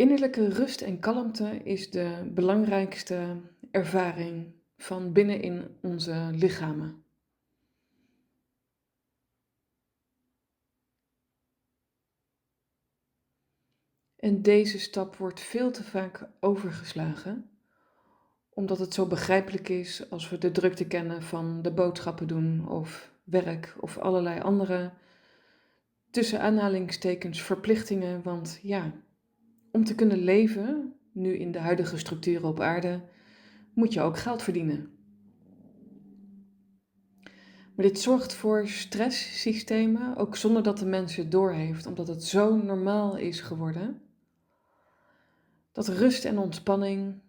Innerlijke rust en kalmte is de belangrijkste ervaring van binnenin onze lichamen. En deze stap wordt veel te vaak overgeslagen, omdat het zo begrijpelijk is als we de drukte kennen van de boodschappen doen of werk of allerlei andere tussen aanhalingstekens verplichtingen. Want ja, om te kunnen leven, nu in de huidige structuren op aarde, moet je ook geld verdienen. Maar dit zorgt voor stresssystemen, ook zonder dat de mens het doorheeft, omdat het zo normaal is geworden, dat rust en ontspanning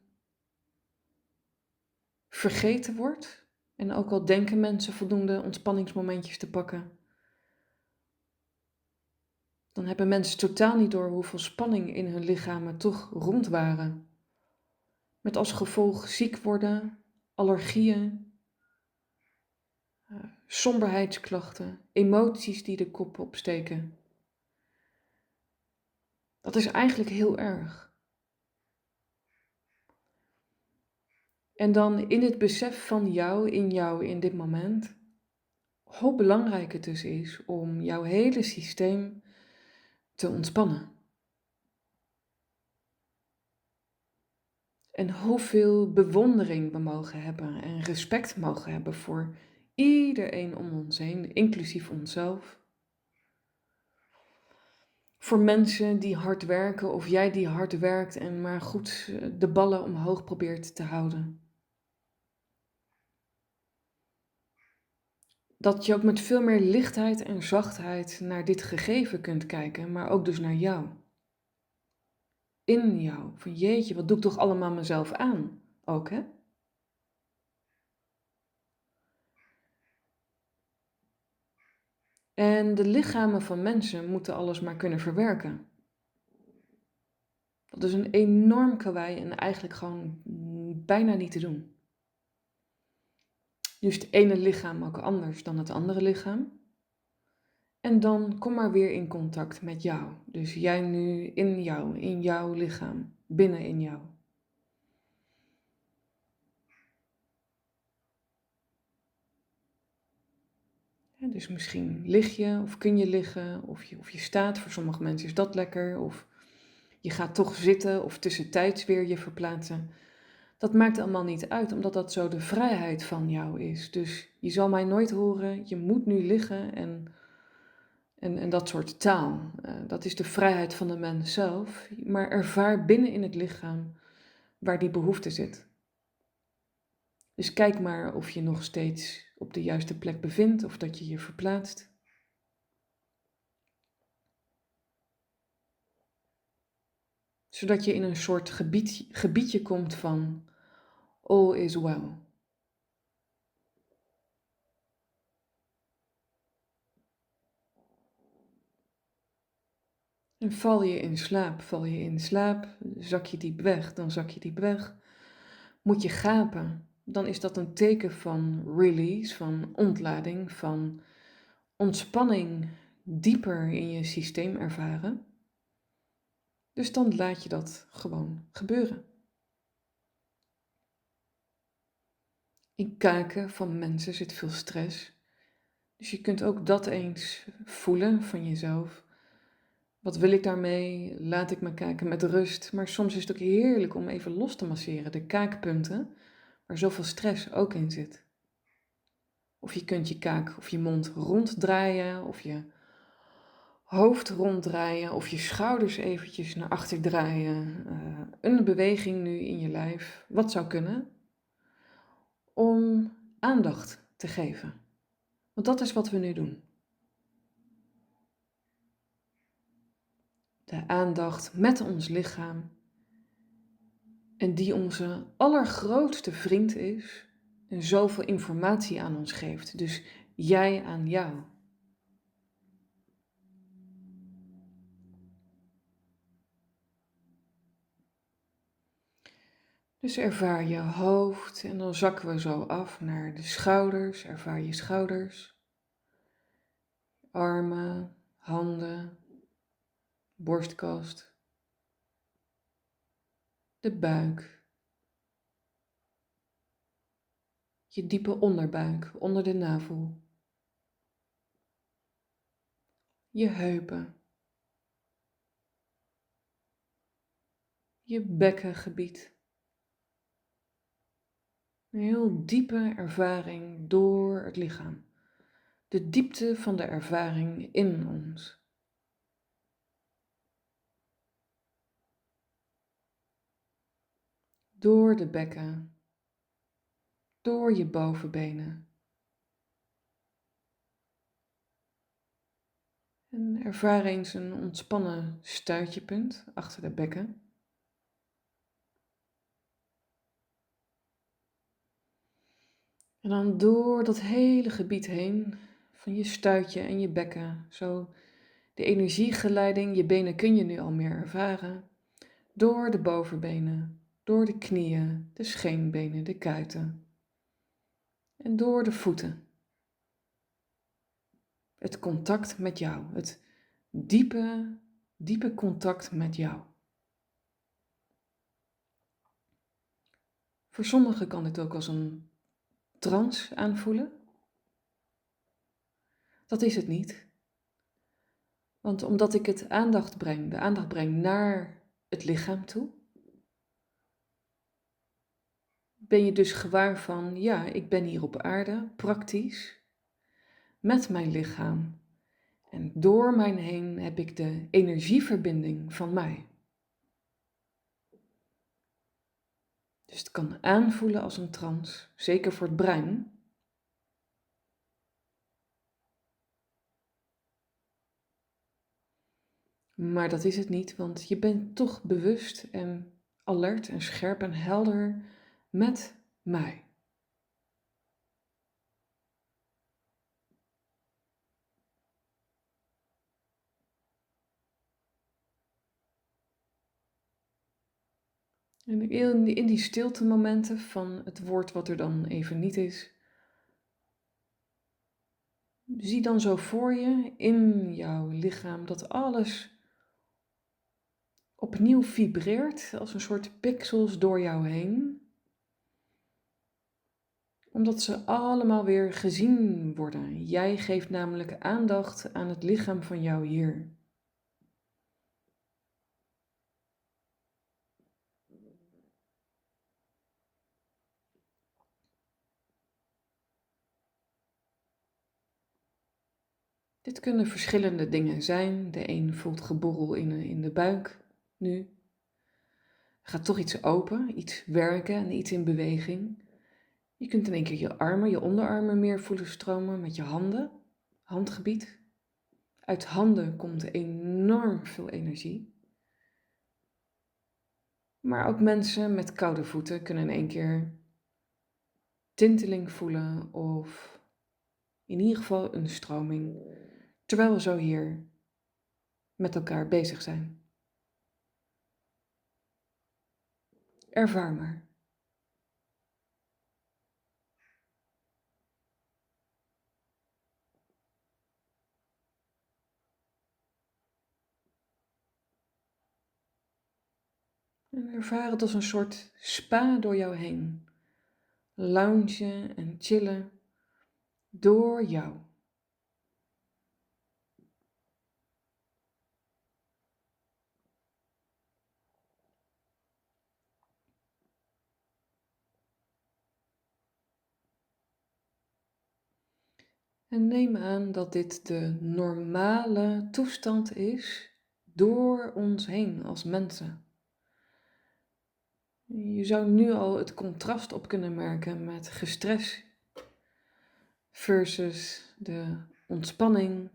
vergeten wordt. En ook al denken mensen voldoende ontspanningsmomentjes te pakken, dan hebben mensen totaal niet door hoeveel spanning in hun lichamen toch rondwaren. Met als gevolg ziek worden, allergieën, somberheidsklachten, emoties die de kop opsteken. Dat is eigenlijk heel erg. En dan in het besef van jou in dit moment, hoe belangrijk het dus is om jouw hele systeem te ontspannen. En hoeveel bewondering we mogen hebben en respect mogen hebben voor iedereen om ons heen, inclusief onszelf. Voor mensen die hard werken of jij die hard werkt en maar goed de ballen omhoog probeert te houden. Dat je ook met veel meer lichtheid en zachtheid naar dit gegeven kunt kijken, maar ook dus naar jou. In jou. Van jeetje, wat doe ik toch allemaal mezelf aan? Ook hè? En de lichamen van mensen moeten alles maar kunnen verwerken. Dat is een enorm kawaii en eigenlijk gewoon bijna niet te doen. Nu is het ene lichaam ook anders dan het andere lichaam. En dan kom maar weer in contact met jou. Dus jij nu in jouw lichaam, binnen in jou. Ja, dus misschien lig je of kun je liggen of je staat. Voor sommige mensen is dat lekker. Of je gaat toch zitten of tussentijds weer je verplaatsen. Dat maakt allemaal niet uit, omdat dat zo de vrijheid van jou is. Dus je zal mij nooit horen, je moet nu liggen en dat soort taal. Dat is de vrijheid van de mens zelf. Maar ervaar binnen in het lichaam waar die behoefte zit. Dus kijk maar of je nog steeds op de juiste plek bevindt of dat je je verplaatst. Zodat je in een soort gebiedje komt van all is well. En val je in slaap, zak je diep weg, dan zak je diep weg. Moet je gapen, dan is dat een teken van release, van ontlading, van ontspanning dieper in je systeem ervaren. Dus dan laat je dat gewoon gebeuren. In kaken van mensen zit veel stress. Dus je kunt ook dat eens voelen van jezelf. Wat wil ik daarmee? Laat ik me kaken met rust. Maar soms is het ook heerlijk om even los te masseren. De kaakpunten, waar zoveel stress ook in zit. Of je kunt je kaak of je mond ronddraaien. Of je hoofd ronddraaien. Of je schouders eventjes naar achter draaien. Een beweging nu in je lijf. Wat zou kunnen? Om aandacht te geven. Want dat is wat we nu doen. De aandacht met ons lichaam. En die onze allergrootste vriend is en zoveel informatie aan ons geeft. Dus jij aan jou. Dus ervaar je hoofd en dan zakken we zo af naar de schouders. Ervaar je schouders, armen, handen, borstkast. de buik, je diepe onderbuik onder de navel, je heupen, je bekkengebied. Een heel diepe ervaring door het lichaam. De diepte van de ervaring in ons. Door de bekken, door je bovenbenen. En ervaar eens een ontspannen stuitjepunt achter de bekken. En dan door dat hele gebied heen, van je stuitje en je bekken, zo de energiegeleiding, je benen kun je nu al meer ervaren. Door de bovenbenen, door de knieën, de scheenbenen, de kuiten. En door de voeten. Het contact met jou, het diepe, diepe contact met jou. Voor sommigen kan dit ook als een trance aanvoelen. Dat is het niet. Want omdat ik de aandacht breng naar het lichaam toe, ben je dus gewaar van, ja, ik ben hier op aarde, praktisch, met mijn lichaam. En door mij heen heb ik de energieverbinding van mij. Dus het kan aanvoelen als een trance, zeker voor het brein. Maar dat is het niet, want je bent toch bewust en alert en scherp en helder met mij. En in die stilte momenten van het woord wat er dan even niet is, zie dan zo voor je in jouw lichaam dat alles opnieuw vibreert als een soort pixels door jou heen. Omdat ze allemaal weer gezien worden. Jij geeft namelijk aandacht aan het lichaam van jou hier. Dit kunnen verschillende dingen zijn. De een voelt geborrel in de buik nu. Er gaat toch iets open, iets werken en iets in beweging. Je kunt in één keer je armen, je onderarmen meer voelen stromen met je handen, handgebied. Uit handen komt enorm veel energie. Maar ook mensen met koude voeten kunnen in één keer tinteling voelen of in ieder geval een stroming, terwijl we zo hier met elkaar bezig zijn. Ervaar maar. En ervaar het als een soort spa door jou heen. Loungen en chillen door jou. En neem aan dat dit de normale toestand is door ons heen als mensen. Je zou nu al het contrast op kunnen merken met gestres versus de ontspanning,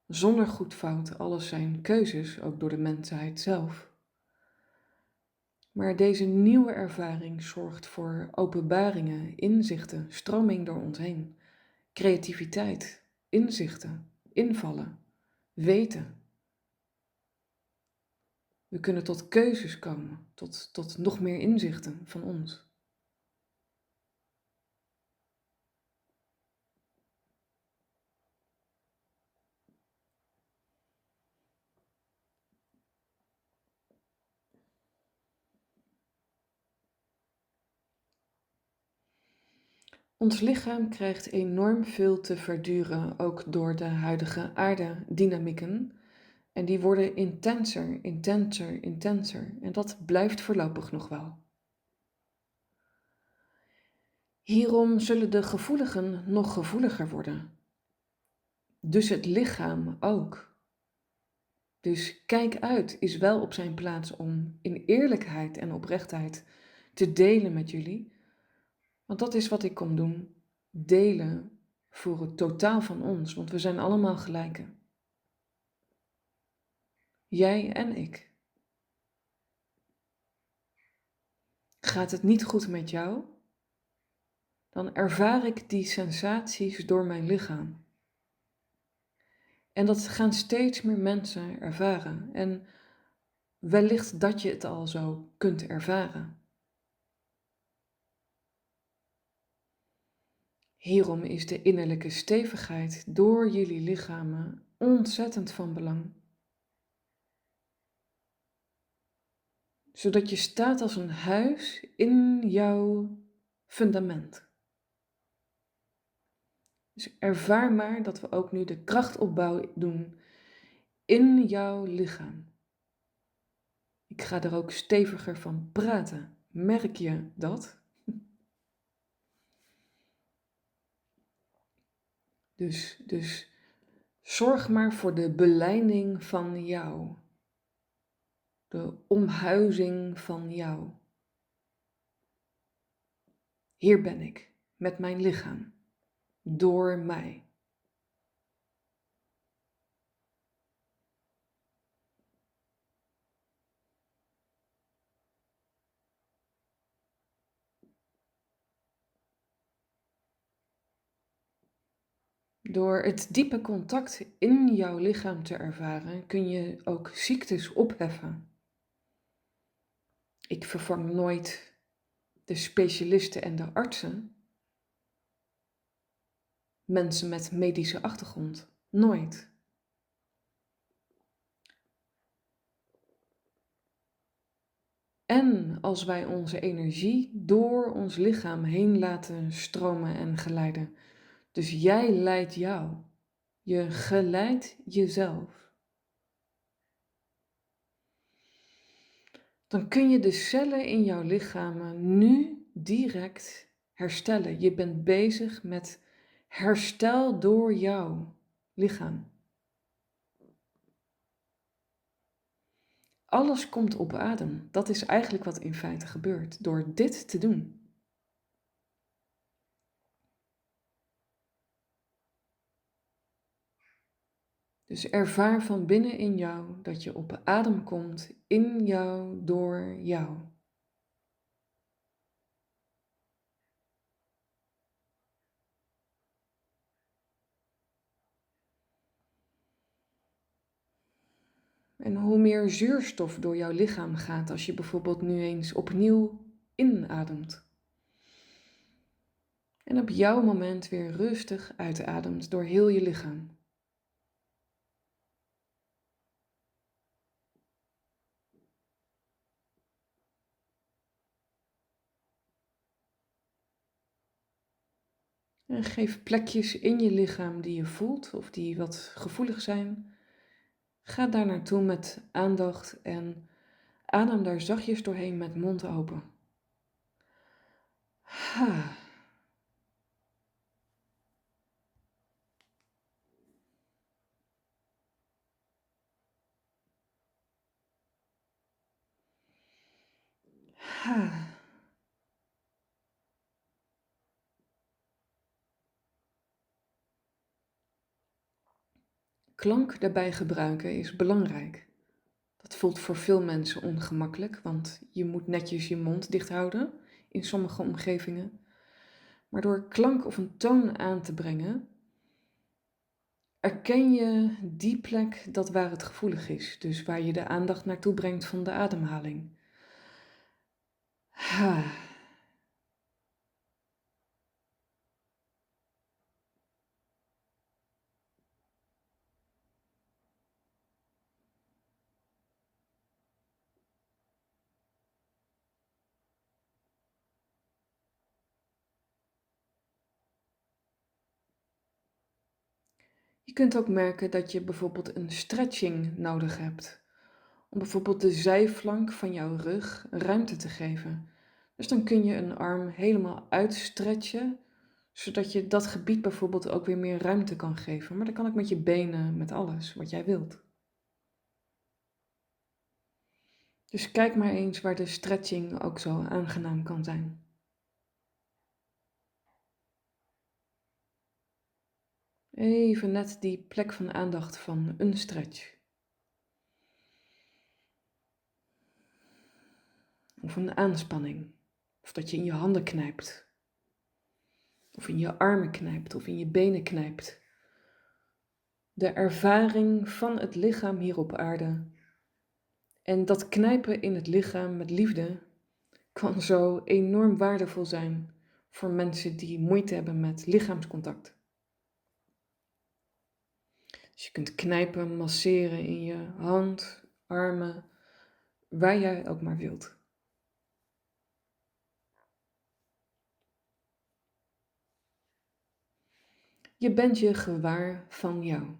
zonder goed fout. Alles zijn keuzes, ook door de mensheid zelf. Maar deze nieuwe ervaring zorgt voor openbaringen, inzichten, stroming door ons heen. Creativiteit, inzichten, invallen, weten. We kunnen tot keuzes komen, tot nog meer inzichten van ons. Ons lichaam krijgt enorm veel te verduren, ook door de huidige aardedynamieken. En die worden intenser, intenser, intenser. En dat blijft voorlopig nog wel. Hierom zullen de gevoeligen nog gevoeliger worden. Dus het lichaam ook. Dus kijk uit is wel op zijn plaats om in eerlijkheid en oprechtheid te delen met jullie. Want dat is wat ik kom doen. Delen voor het totaal van ons, want we zijn allemaal gelijken. Jij en ik. Gaat het niet goed met jou? Dan ervaar ik die sensaties door mijn lichaam. En dat gaan steeds meer mensen ervaren. En wellicht dat je het al zo kunt ervaren. Hierom is de innerlijke stevigheid door jullie lichamen ontzettend van belang. Zodat je staat als een huis in jouw fundament. Dus ervaar maar dat we ook nu de krachtopbouw doen in jouw lichaam. Ik ga er ook steviger van praten. Merk je dat? Dus zorg maar voor de belijning van jou. De omhuizing van jou. Hier ben ik, met mijn lichaam, door mij. Door het diepe contact in jouw lichaam te ervaren, kun je ook ziektes opheffen. Ik vervang nooit de specialisten en de artsen. Mensen met medische achtergrond. Nooit. En als wij onze energie door ons lichaam heen laten stromen en geleiden. Dus jij leidt jou. Je geleidt jezelf. Dan kun je de cellen in jouw lichaam nu direct herstellen. Je bent bezig met herstel door jouw lichaam. Alles komt op adem. Dat is eigenlijk wat in feite gebeurt door dit te doen. Dus ervaar van binnen in jou dat je op adem komt in jou, door jou. En hoe meer zuurstof door jouw lichaam gaat als je bijvoorbeeld nu eens opnieuw inademt. En op jouw moment weer rustig uitademt door heel je lichaam. En geef plekjes in je lichaam die je voelt of die wat gevoelig zijn. Ga daar naartoe met aandacht en adem daar zachtjes doorheen met mond open. Ha. Ha. Klank daarbij gebruiken is belangrijk. Dat voelt voor veel mensen ongemakkelijk, want je moet netjes je mond dicht houden in sommige omgevingen. Maar door klank of een toon aan te brengen, erken je die plek dat waar het gevoelig is. Dus waar je de aandacht naartoe brengt van de ademhaling. Ha. Je kunt ook merken dat je bijvoorbeeld een stretching nodig hebt, om bijvoorbeeld de zijflank van jouw rug ruimte te geven. Dus dan kun je een arm helemaal uitstretchen, zodat je dat gebied bijvoorbeeld ook weer meer ruimte kan geven. Maar dat kan ook met je benen, met alles wat jij wilt. Dus kijk maar eens waar de stretching ook zo aangenaam kan zijn. Even net die plek van aandacht van een stretch. Of een aanspanning. Of dat je in je handen knijpt. Of in je armen knijpt. Of in je benen knijpt. De ervaring van het lichaam hier op aarde. En dat knijpen in het lichaam met liefde kan zo enorm waardevol zijn voor mensen die moeite hebben met lichaamscontact. Dus je kunt knijpen, masseren in je hand, armen, waar jij ook maar wilt. Je bent je gewaar van jou.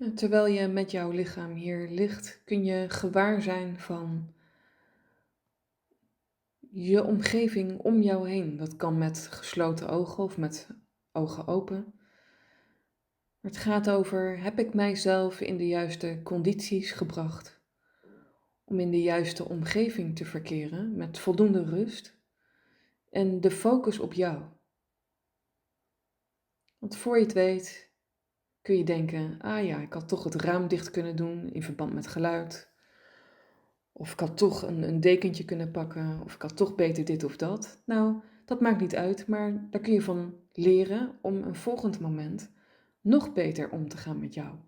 En terwijl je met jouw lichaam hier ligt, kun je gewaar zijn van je omgeving om jou heen. Dat kan met gesloten ogen of met ogen open. Maar het gaat over, heb ik mijzelf in de juiste condities gebracht om in de juiste omgeving te verkeren met voldoende rust en de focus op jou. Want voor je het weet kun je denken, ah ja, ik had toch het raam dicht kunnen doen in verband met geluid. Of ik had toch een dekentje kunnen pakken, of ik had toch beter dit of dat. Nou, dat maakt niet uit, maar daar kun je van leren om een volgend moment nog beter om te gaan met jou.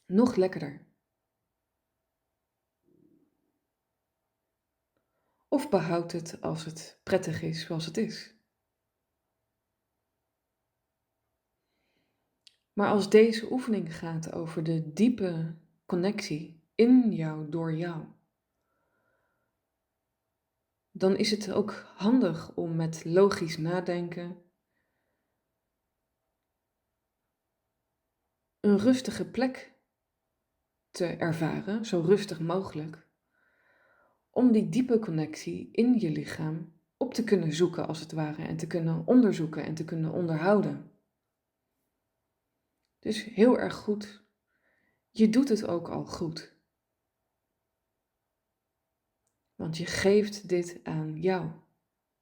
Nog lekkerder. Of behoud het als het prettig is zoals het is. Maar als deze oefening gaat over de diepe connectie in jou door jou, dan is het ook handig om met logisch nadenken een rustige plek te ervaren, zo rustig mogelijk, om die diepe connectie in je lichaam op te kunnen zoeken als het ware en te kunnen onderzoeken en te kunnen onderhouden. Dus heel erg goed. Je doet het ook al goed. Want je geeft dit aan jou.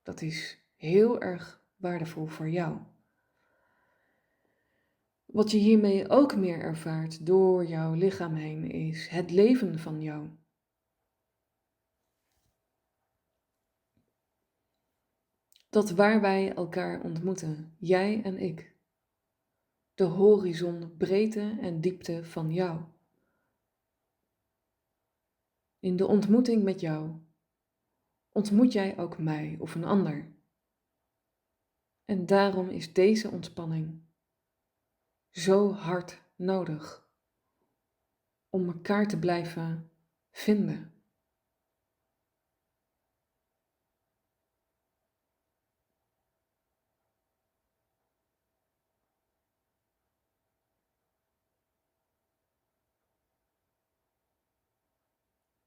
Dat is heel erg waardevol voor jou. Wat je hiermee ook meer ervaart door jouw lichaam heen is het leven van jou. Dat waar wij elkaar ontmoeten, jij en ik. De horizon breedte en diepte van jou. In de ontmoeting met jou ontmoet jij ook mij of een ander. En daarom is deze ontspanning zo hard nodig om elkaar te blijven vinden.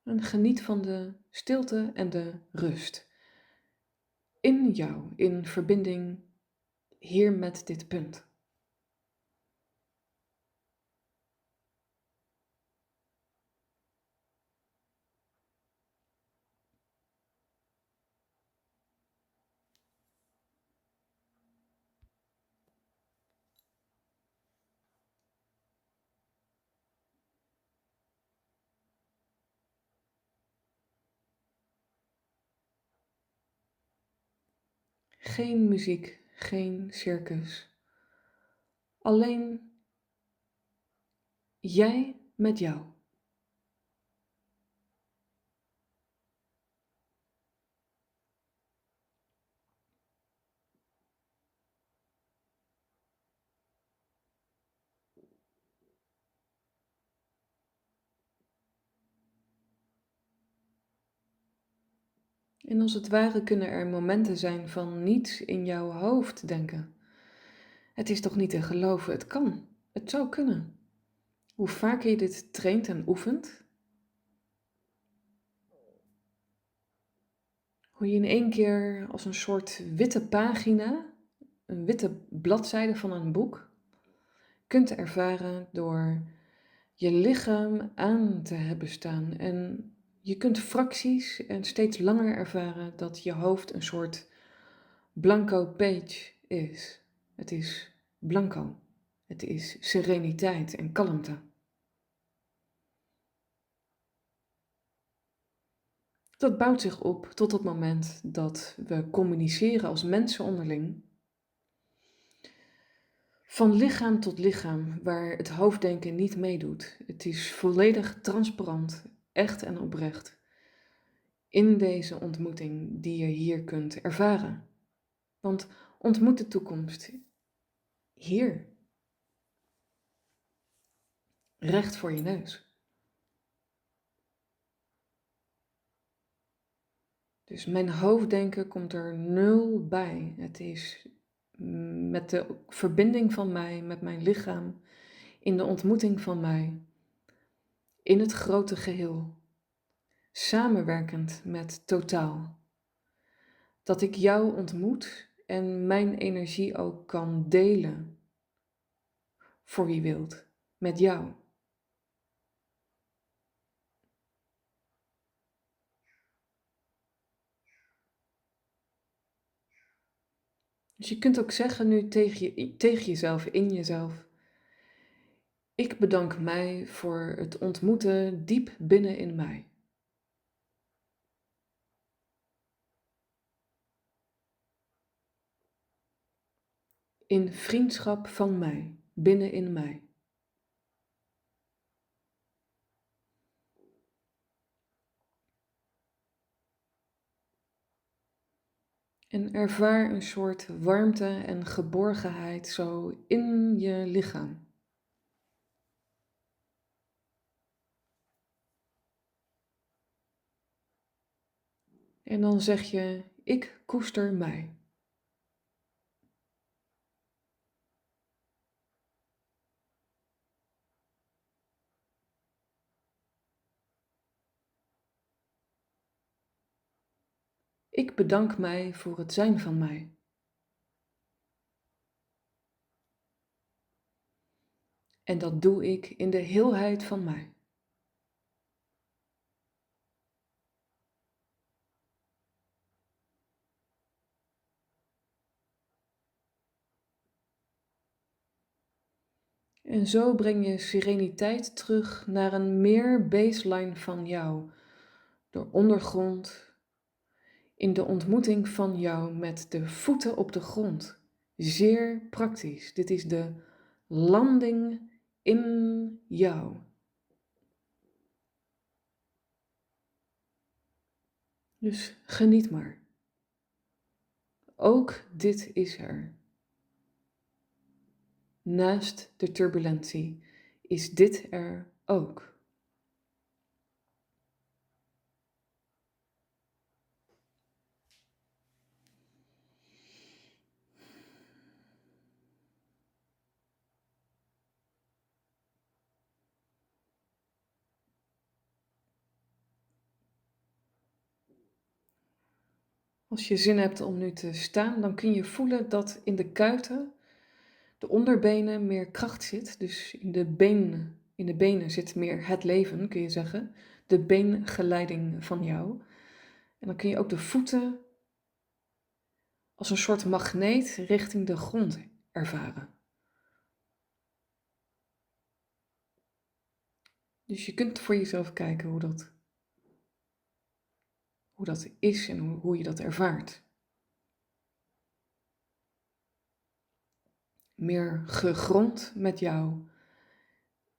En geniet van de stilte en de rust. In jou, in verbinding hier met dit punt. Geen muziek, geen circus. Alleen jij met jou. En als het ware kunnen er momenten zijn van niets in jouw hoofd denken. Het is toch niet te geloven, het kan. Het zou kunnen. Hoe vaker je dit traint en oefent, hoe je in één keer als een soort witte pagina, een witte bladzijde van een boek, kunt ervaren door je lichaam aan te hebben staan. En je kunt fracties en steeds langer ervaren dat je hoofd een soort blanco page is. Het is blanco. Het is sereniteit en kalmte. Dat bouwt zich op tot het moment dat we communiceren als mensen onderling. Van lichaam tot lichaam, waar het hoofddenken niet meedoet. Het is volledig transparant, echt en oprecht. In deze ontmoeting die je hier kunt ervaren. Want ontmoet de toekomst hier, recht voor je neus. Dus mijn hoofddenken komt er nul bij. Het is met de verbinding van mij, met mijn lichaam, in de ontmoeting van mij, in het grote geheel, samenwerkend met totaal. Dat ik jou ontmoet en mijn energie ook kan delen, voor wie wilt, met jou. Dus je kunt ook zeggen nu tegen jezelf, in jezelf: ik bedank mij voor het ontmoeten diep binnen in mij. In vriendschap van mij, binnen in mij. En ervaar een soort warmte en geborgenheid zo in je lichaam. En dan zeg je: ik koester mij. Ik bedank mij voor het zijn van mij. En dat doe ik in de heelheid van mij. En zo breng je sereniteit terug naar een meer baseline van jou. Door ondergrond, in de ontmoeting van jou met de voeten op de grond. Zeer praktisch. Dit is de landing in jou. Dus geniet maar. Ook dit is er. Naast de turbulentie is dit er ook. Als je zin hebt om nu te staan, dan kun je voelen dat in de kuiten, de onderbenen, meer kracht zit. Dus in de benen zit meer het leven, kun je zeggen. De beengeleiding van jou. En dan kun je ook de voeten als een soort magneet richting de grond ervaren. Dus je kunt voor jezelf kijken hoe dat is en hoe je dat ervaart. meer gegrond met jou.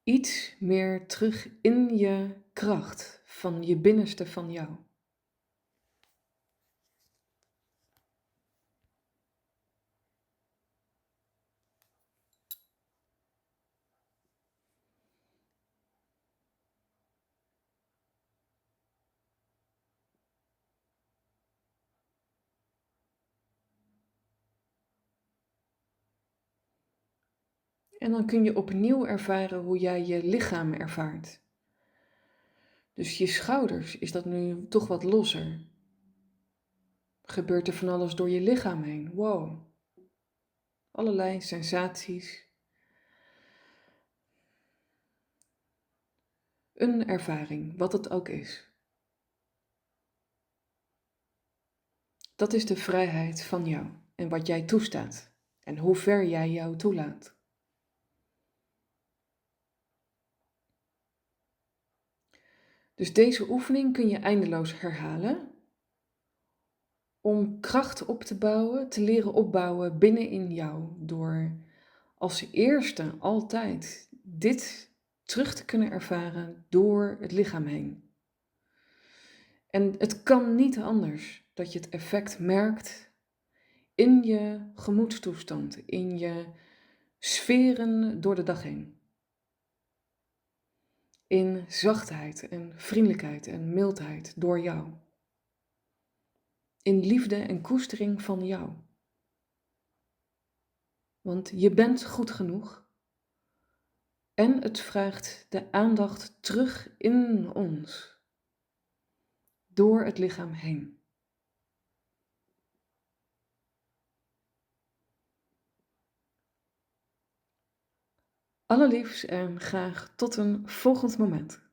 Iets meer terug in je kracht, van je binnenste van jou. En dan kun je opnieuw ervaren hoe jij je lichaam ervaart. Dus je schouders, is dat nu toch wat losser? Gebeurt er van alles door je lichaam heen? Wow. Allerlei sensaties. Een ervaring, wat het ook is. Dat is de vrijheid van jou en wat jij toestaat en hoe ver jij jou toelaat. Dus deze oefening kun je eindeloos herhalen om kracht op te bouwen, te leren opbouwen binnenin jou door als eerste altijd dit terug te kunnen ervaren door het lichaam heen. En het kan niet anders dat je het effect merkt in je gemoedstoestand, in je sferen door de dag heen. In zachtheid en vriendelijkheid en mildheid door jou. In liefde en koestering van jou. Want je bent goed genoeg. En het vraagt de aandacht terug in ons. Door het lichaam heen. Allerliefst en graag tot een volgend moment.